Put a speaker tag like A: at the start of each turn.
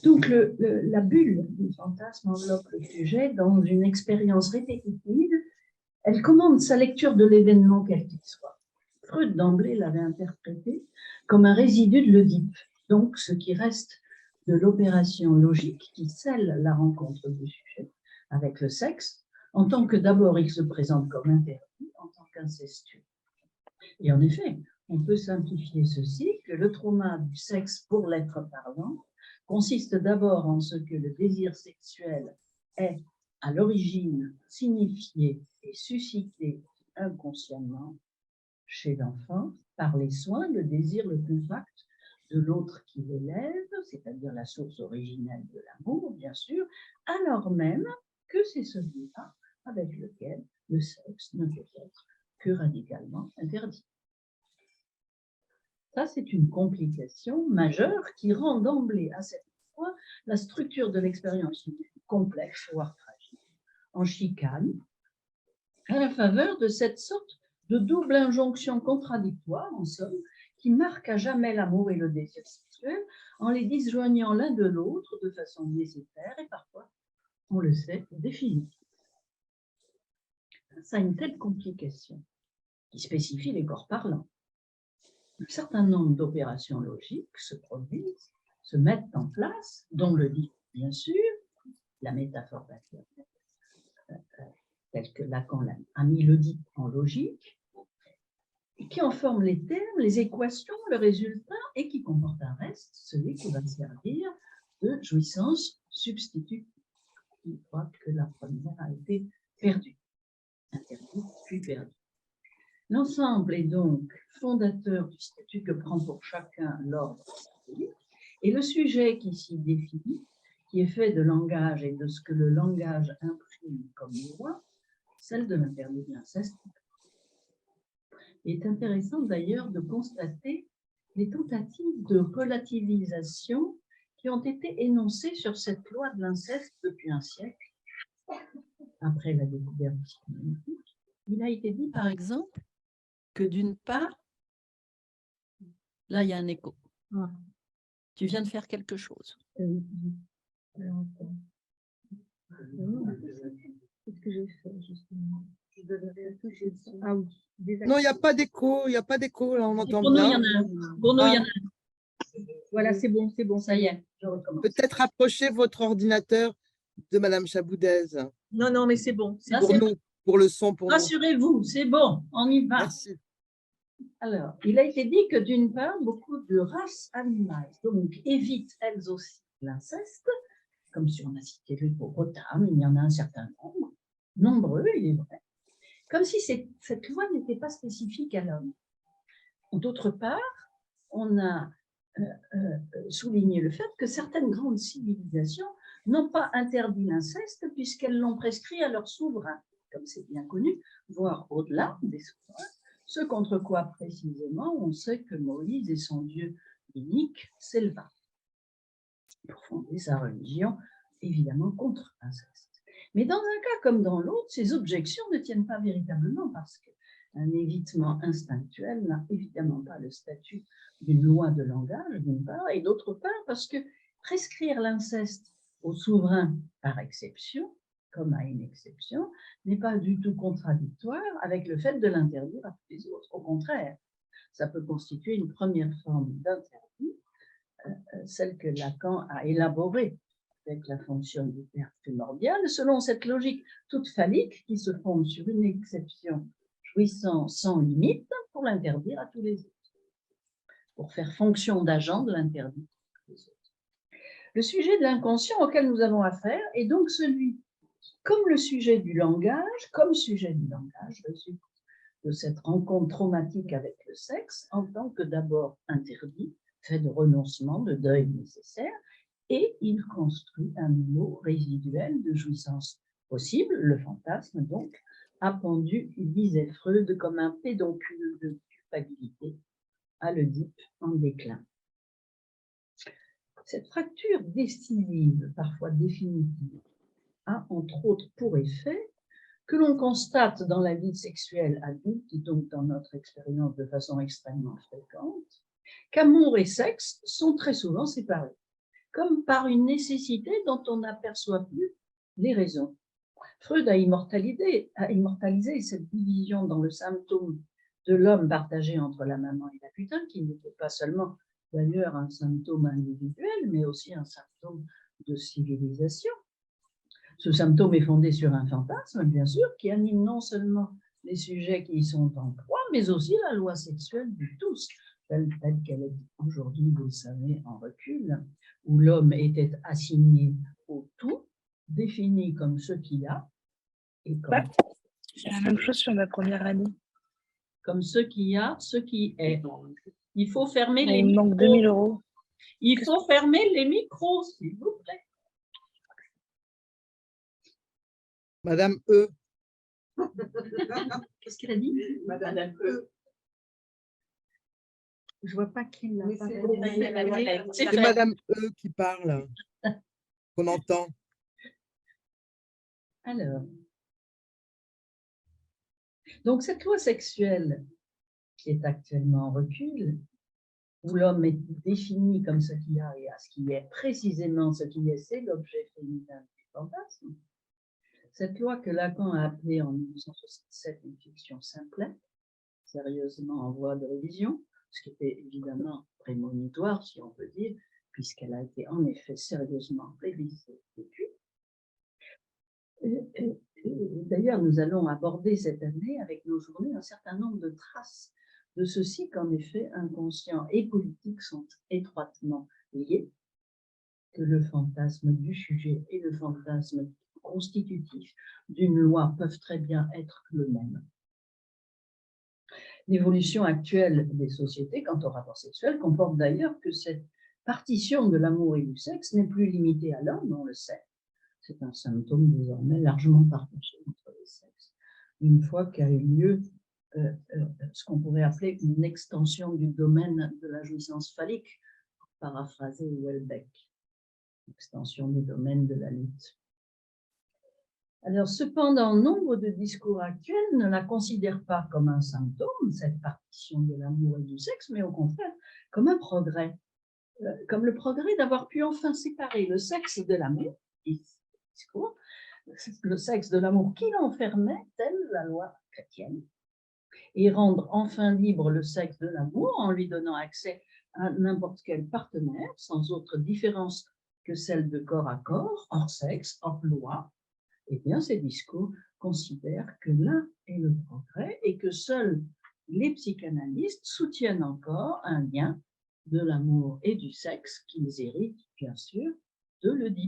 A: Donc, la bulle du fantasme enveloppe le sujet dans une expérience répétitive. Elle commande sa lecture de l'événement quel qu'il soit. Freud, d'emblée, l'avait interprété comme un résidu de l'Oedipe, donc ce qui reste de l'opération logique qui scelle la rencontre du sujet avec le sexe, en tant que d'abord il se présente comme interdit, en tant qu'incestueux. Et en effet, on peut simplifier ceci, que le trauma du sexe pour l'être parlant consiste d'abord en ce que le désir sexuel est à l'origine signifié et suscité inconsciemment chez l'enfant par les soins, le désir, le contact de l'autre qui l'élève, c'est-à-dire la source originelle de l'amour, bien sûr, alors même que c'est celui-là avec lequel le sexe ne peut être que radicalement interdit. Ça, c'est une complication majeure qui rend d'emblée à cette fois la structure de l'expérience complexe, voire tragique, en chicane, à la faveur de cette sorte de double injonction contradictoire, en somme, qui marque à jamais l'amour et le désir sexuel en les disjoignant l'un de l'autre de façon nécessaire et parfois, on le sait, définitive. Ça a une telle complication qui spécifie les corps parlants. Un certain nombre d'opérations logiques se produisent, se mettent en place, dont le dit, bien sûr, la métaphore telle que Lacan a mis le dit en logique, et qui en forment les termes, les équations, le résultat, et qui comporte un reste, celui qui va servir de jouissance substitutive. Je crois que la première a été perdue, interdite puis perdue. L'ensemble est donc fondateur du statut que prend pour chacun l'ordre symbolique, et le sujet qui s'y définit, qui est fait de langage et de ce que le langage imprime comme loi, celle de l'interdit de l'inceste. Il est intéressant d'ailleurs de constater les tentatives de relativisation qui ont été énoncées sur cette loi de l'inceste depuis un siècle, après la découverte psychanalytique. Il a été dit, par exemple, que d'une part, là il y a un écho. Ah. Tu viens de faire quelque chose. Qu'est-ce que j'ai fait justement? Ah oui.
B: Non, il n'y a pas d'écho, il n'y a pas d'écho, là on entend
A: pour nous,
B: bien.
A: Il y en a un. Pour nous, il y en a un. Voilà, c'est bon, ça y est, je recommence.
B: Peut-être rapprocher votre ordinateur de Madame Chaboudez.
A: Non, mais c'est bon.
B: Là, pour nous, pour le son, pour
A: rassurez-vous, c'est bon, on y va.
B: Merci.
A: Alors, il a été dit que d'une part, beaucoup de races animales donc évitent elles aussi l'inceste, comme si on a cité l'hippopotame, il y en a un certain nombre, nombreux, il est vrai, comme si cette loi n'était pas spécifique à l'homme. D'autre part, on a souligné le fait que certaines grandes civilisations n'ont pas interdit l'inceste puisqu'elles l'ont prescrit à leurs souverains, comme c'est bien connu, voire au-delà des souverains, ce contre quoi précisément on sait que Moïse et son Dieu unique s'éleva pour fonder sa religion, évidemment contre l'inceste. Mais dans un cas comme dans l'autre, ces objections ne tiennent pas véritablement parce qu'un évitement instinctuel n'a évidemment pas le statut d'une loi de langage, d'une part, et d'autre part parce que prescrire l'inceste au souverain par exception, comme à une exception, n'est pas du tout contradictoire avec le fait de l'interdire à tous les autres. Au contraire, ça peut constituer une première forme d'interdit, celle que Lacan a élaborée avec la fonction du père primordial, selon cette logique toute phallique qui se fonde sur une exception jouissant sans limite pour l'interdire à tous les autres, pour faire fonction d'agent de l'interdit à tous les autres. Le sujet de l'inconscient auquel nous avons affaire est donc celui, comme le sujet du langage, de cette rencontre traumatique avec le sexe, en tant que d'abord interdit, fait de renoncement, de deuil nécessaire, et il construit un lot résiduel de jouissance possible, le fantasme donc, appendu, il disait Freud, comme un pédoncule de culpabilité à l'Oedipe en déclin. Cette fracture décisive, parfois définitive, a entre autres pour effet que l'on constate dans la vie sexuelle adulte, et donc dans notre expérience de façon extrêmement fréquente, qu'amour et sexe sont très souvent séparés, comme par une nécessité dont on n'aperçoit plus les raisons. Freud a immortalisé cette division dans le symptôme de l'homme partagé entre la maman et la putain, qui n'était pas seulement d'ailleurs un symptôme individuel, mais aussi un symptôme de civilisation. Ce symptôme est fondé sur un fantasme, bien sûr, qui anime non seulement les sujets qui y sont en proie, mais aussi la loi sexuelle du tous, telle qu'elle est aujourd'hui, vous le savez, en recul, où l'homme était assigné au tout, défini comme ce qu'il y a, et
C: c'est la même chose sur ma première année.
A: Comme ce qu'il y a, ce qui est. Il faut fermer les
C: Il me manque
A: micros.
C: 2000 €.
A: Il faut fermer les micros, s'il vous plaît.
B: Madame E.
A: Qu'est-ce qu'elle a dit?
B: Madame E.
A: Je vois pas qui l'a
B: C'est
A: C'est
B: Madame E qui parle, qu'on entend.
A: Alors, donc cette loi sexuelle qui est actuellement en recul, où l'homme est défini comme ce qu'il y a et à ce qui est précisément ce qui est, c'est l'objet féminin du fantasme. Cette loi que Lacan a appelée en 1967 une fiction simplet, sérieusement en voie de révision, ce qui était évidemment prémonitoire, si on peut dire, puisqu'elle a été en effet sérieusement révisée depuis. D'ailleurs, nous allons aborder cette année, avec nos journées, un certain nombre de traces de ceci qu'en effet, inconscient et politique sont étroitement liés, que le fantasme du sujet et le fantasme constitutif d'une loi peuvent très bien être le même. L'évolution actuelle des sociétés quant au rapport sexuel comporte d'ailleurs que cette partition de l'amour et du sexe n'est plus limitée à l'homme, on le sait. C'est un symptôme désormais largement partagé entre les sexes, une fois qu'a eu lieu ce qu'on pourrait appeler une extension du domaine de la jouissance phallique, pour paraphraser Houellebecq, extension du domaine de la lutte. Alors, cependant, nombre de discours actuels ne la considèrent pas comme un symptôme, cette partition de l'amour et du sexe, mais au contraire comme un progrès, comme le progrès d'avoir pu enfin séparer le sexe de l'amour, le sexe de l'amour qui l'enfermait, telle la loi chrétienne, et rendre enfin libre le sexe de l'amour en lui donnant accès à n'importe quel partenaire, sans autre différence que celle de corps à corps, hors sexe, hors loi. Eh bien, ces discours considèrent que là est le progrès et que seuls les psychanalystes soutiennent encore un lien de l'amour et du sexe qu'ils héritent, bien sûr, de l'Oedipe.